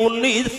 19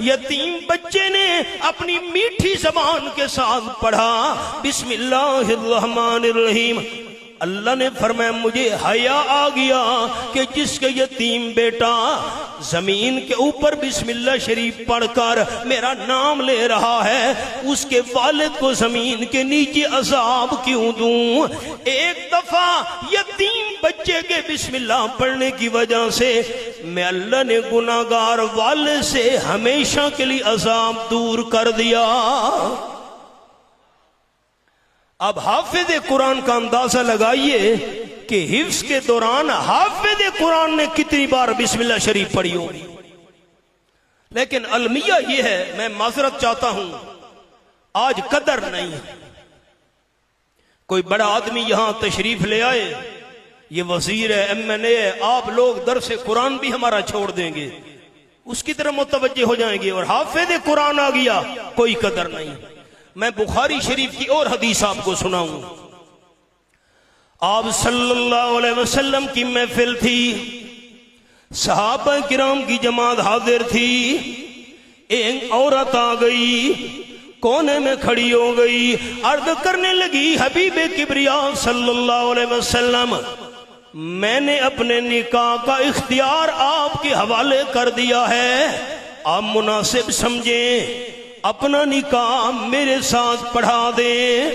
یتیم بچے نے اپنی میٹھی زبان کے ساتھ پڑھا بسم اللہ الرحمن الرحیم. اللہ نے فرمایا مجھے حیا آ گیا کہ جس کے یتیم بیٹا زمین کے اوپر بسم اللہ شریف پڑھ کر میرا نام لے رہا ہے اس کے والد کو زمین کے نیچے عذاب کیوں دوں. ایک دفعہ یتیم بچے کے بسم اللہ پڑھنے کی وجہ سے میں اللہ نے گناہگار والد سے ہمیشہ کے لیے عذاب دور کر دیا. اب حافظ قرآن کا اندازہ لگائیے کہ حفظ کے دوران حافظ قرآن نے کتنی بار بسم اللہ شریف پڑھی ہوگی. لیکن المیہ یہ ہے، میں معذرت چاہتا ہوں آج قدر نہیں. کوئی بڑا آدمی یہاں تشریف لے آئے، یہ وزیر ہے، MNA ہے، آپ لوگ درس قرآن بھی ہمارا چھوڑ دیں گے، اس کی طرف متوجہ ہو جائیں گے، اور حافظ قرآن آ گیا کوئی قدر نہیں. میں بخاری شریف کی اور حدیث آپ کو سناؤں. آپ صلی اللہ علیہ وسلم کی محفل تھی، صحابہ کرام کی جماعت حاضر تھی. ایک عورت آ گئی، کونے میں کھڑی ہو گئی، عرض کرنے لگی حبیب کبریا صلی اللہ علیہ وسلم میں نے اپنے نکاح کا اختیار آپ کے حوالے کر دیا ہے، آپ مناسب سمجھیں اپنا نکاح میرے ساتھ پڑھا دیں.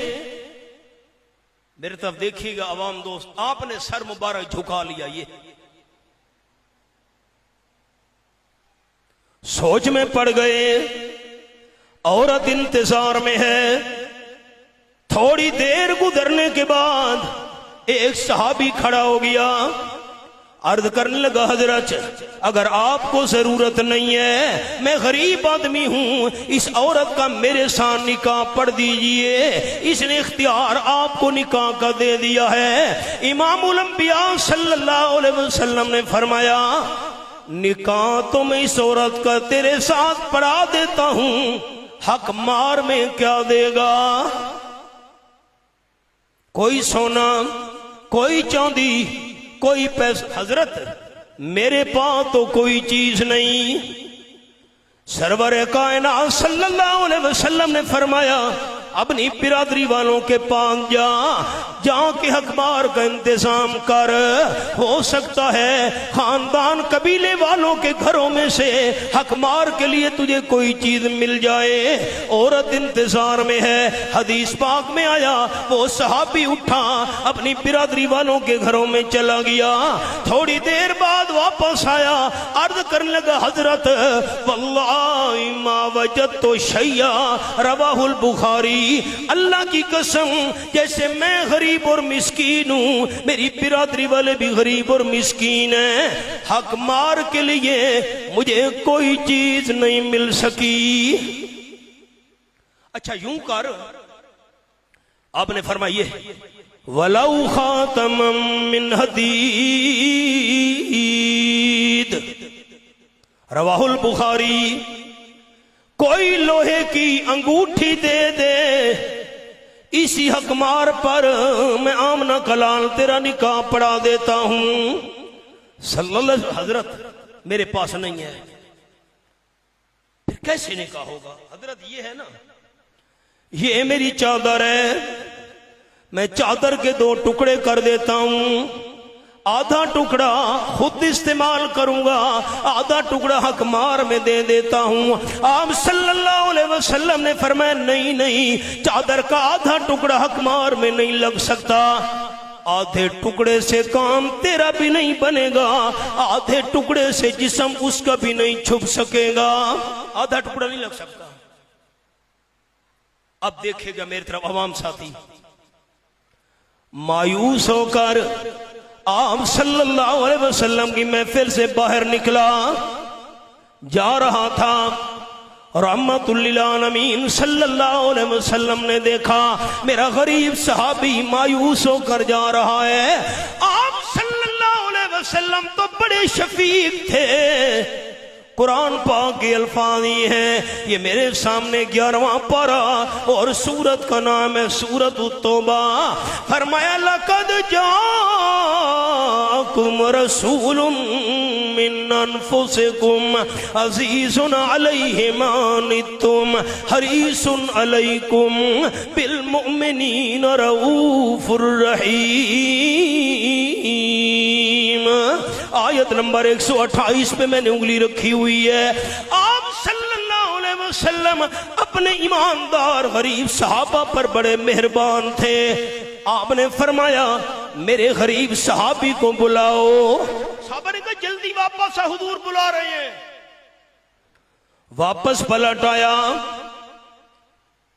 میرے طرف دیکھیے گا عوام دوست، آپ نے سر مبارک جھکا لیا. یہ سوچ میں پڑ گئے، عورت انتظار میں ہے. تھوڑی دیر گزرنے کے بعد ایک صحابی کھڑا ہو گیا، عرض کرنے لگا حضرت اگر آپ کو ضرورت نہیں ہے، میں غریب آدمی ہوں، اس عورت کا میرے ساتھ نکاح پڑھ دیجئے، اس نے اختیار آپ کو نکاح کا دے دیا ہے. امام الانبیاء صلی اللہ علیہ وسلم نے فرمایا نکاح تو میں اس عورت کا تیرے ساتھ پڑھا دیتا ہوں، حق مار میں کیا دے گا؟ کوئی سونا، کوئی چاندی، کوئی پیسہ. حضرت میرے پاس تو کوئی چیز نہیں. سرور کائنات صلی اللہ علیہ وسلم نے فرمایا اپنی برادری والوں کے پاس جا کے حقمار کا انتظام کر. ہو سکتا ہے خاندان قبیلے والوں کے گھروں میں سے حقمار کے لیے تجھے کوئی چیز مل جائے. عورت انتظار میں ہے. حدیث پاک میں آیا وہ صحابی اٹھا اپنی برادری والوں کے گھروں میں چلا گیا. تھوڑی دیر بعد واپس آیا، عرض کرنے لگا حضرت واللہ ما وجدت شیئا رواہ البخاری. اللہ کی قسم جیسے میں غریب اور مسکین ہوں، میری برادری والے بھی غریب اور مسکین ہیں، حق مار کے لیے مجھے کوئی چیز نہیں مل سکی. اچھا یوں کر، آپ نے فرمائیے وَلَوْ خَاتَمًا مِّنْ حَدِيدٍ رواہ البخاری. کوئی لوہے کی انگوٹھی دے دے، اسی حقمار پر میں آمنہ کلال تیرا نکاح پڑھا دیتا ہوں. صلی اللہ علیہ وسلم. حضرت میرے پاس نہیں ہے، پھر کیسے نکاح ہوگا؟ حضرت یہ ہے نا، یہ میری چادر ہے، میں چادر کے 2 ٹکڑے کر دیتا ہوں، آدھا ٹکڑا خود استعمال کروں گا، آدھا ٹکڑا حقمار میں دے دیتا ہوں. آپ صلی اللہ علیہ وسلم نے فرمایا نہیں، چادر کا آدھا ٹکڑا حقمار میں نہیں لگ سکتا. آدھے ٹکڑے سے کام تیرا بھی نہیں بنے گا، آدھے ٹکڑے سے جسم اس کا بھی نہیں چھپ سکے گا. آدھا ٹکڑا نہیں لگ سکتا. اب دیکھے گا میری طرف عوام ساتھی، مایوس ہو کر آپ صلی اللہ علیہ وسلم کی محفل سے باہر نکلا، جا رہا تھا. رحمت للعالمین صلی اللہ علیہ وسلم نے دیکھا میرا غریب صحابی مایوس ہو کر جا رہا ہے. آپ صلی اللہ علیہ وسلم تو بڑے شفیق تھے. قرآن پاک کے الفاظ یہ ہیں، یہ میرے سامنے 11واں پارہ اور سورت کا نام ہے سورت التوبہ. فرمایا لَقَدْ جَاءَكُمْ جاءکم رسول من انفسکم عزیز علیہ ما عنتم حریص علیکم بالمؤمنین رؤوف الرحیم۔ آیت نمبر 128 پہ میں نے انگلی رکھی ہوئی ہے۔ آپ صلی اللہ علیہ وسلم اپنے ایماندار غریب صحابہ پر بڑے مہربان تھے۔ آپ نے فرمایا میرے غریب صحابی کو بلاؤ۔ صحابہ نے کہا جلدی واپس آ، حضور بلا رہے ہیں۔ واپس پلٹ آیا۔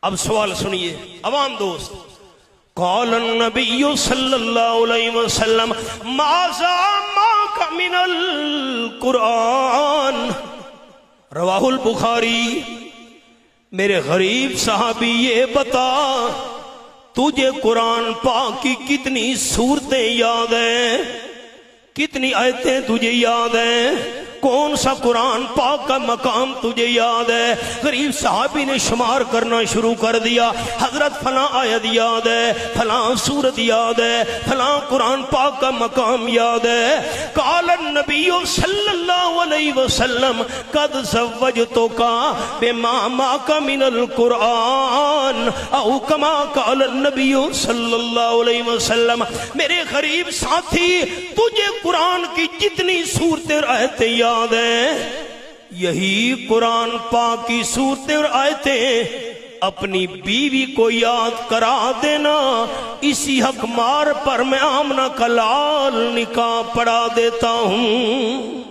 اب سوال سنیے عوام دوست۔ قال النبی صلی اللہ علیہ وسلم ماذا معک من القرآن، رواہ البخاری۔ میرے غریب صحابی یہ بتا تجھے قرآن پاک کی کتنی صورتیں یاد ہیں، کتنی آیتیں تجھے یاد ہیں، کون سا قرآن پاک کا مقام تجھے یاد ہے؟ غریب صحابی نے شمار کرنا شروع کر دیا۔ حضرت فلاں آیت یاد ہے، فلاں سورت یاد ہے، فلاں قرآن پاک کا مقام یاد ہے۔ قال النبی صلی اللہ علیہ وسلم قد زوجتک بما معک من القرآن او کما قال النبی صلی اللہ علیہ وسلم۔ میرے غریب ساتھی تجھے قرآن کی جتنی صورتیں آیتیں یاد ہیں، یہی قرآن پاک کی صورتیں اور آیتیں اپنی بیوی کو یاد کرا دینا، اسی حق مار پر میں آمنہ کا لال نکاح پڑھا دیتا ہوں۔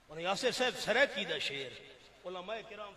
اور یاسر صاحب سرائے کی دا شعر علماء کرام